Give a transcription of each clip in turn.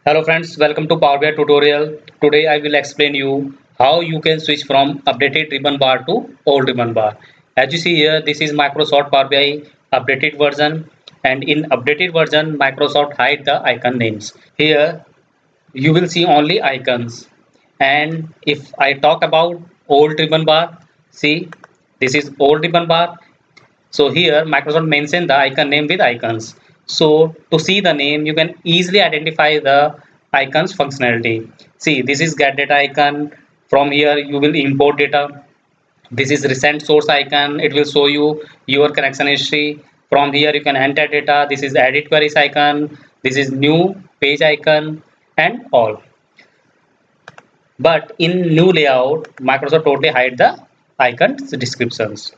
Hello friends, welcome to Power BI tutorial. Today I will explain you how you can switch from updated ribbon bar to old ribbon bar. As you see here, this is Microsoft Power BI updated version, and in updated version Microsoft hide the icon names. Here you will see only icons, and if I talk about old ribbon bar, see this is old ribbon bar. So here Microsoft mentioned the icon name with icons. So to see the name, you can easily identify the icons functionality. See, this is get data icon. From here you will import data. This is recent source icon. It will show you your connection history. From here you can enter data. This is edit queries icon. This is new page icon and all. But in new layout, Microsoft totally hide the icons descriptions.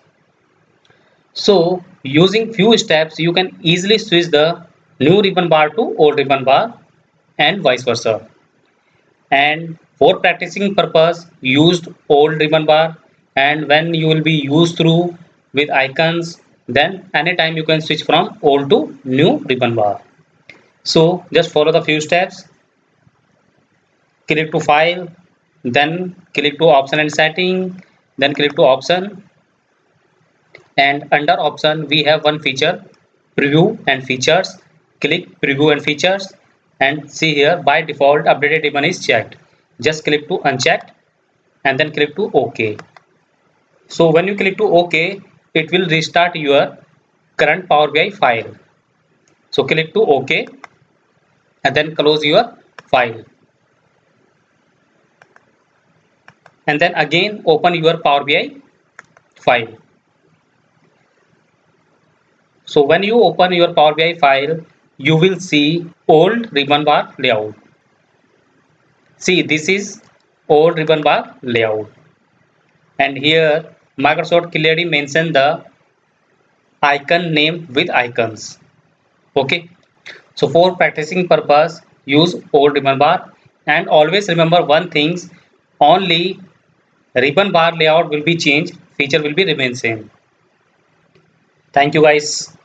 So using few steps, you can easily switch the new ribbon bar to old ribbon bar and vice versa. And for practicing purpose, used old ribbon bar, and when you will be used through with icons, then anytime you can switch from old to new ribbon bar. So just follow the few steps. Click to file, then click to option and setting, then click to option, and under option we have one feature, preview and features. Click preview and features, and see here by default updated ribbon is checked. Just click to unchecked and then click to OK. So when you click to OK, it will restart your current Power BI file. So click to OK and then close your file, and then again open your Power BI file. So when you open your Power BI file, you will see old ribbon bar layout. See, this is old ribbon bar layout. And here Microsoft clearly mentioned the icon name with icons. Okay. So for practicing purpose, use old ribbon bar, and always remember one thing, only ribbon bar layout will be changed, feature will be remain same. Thank you guys.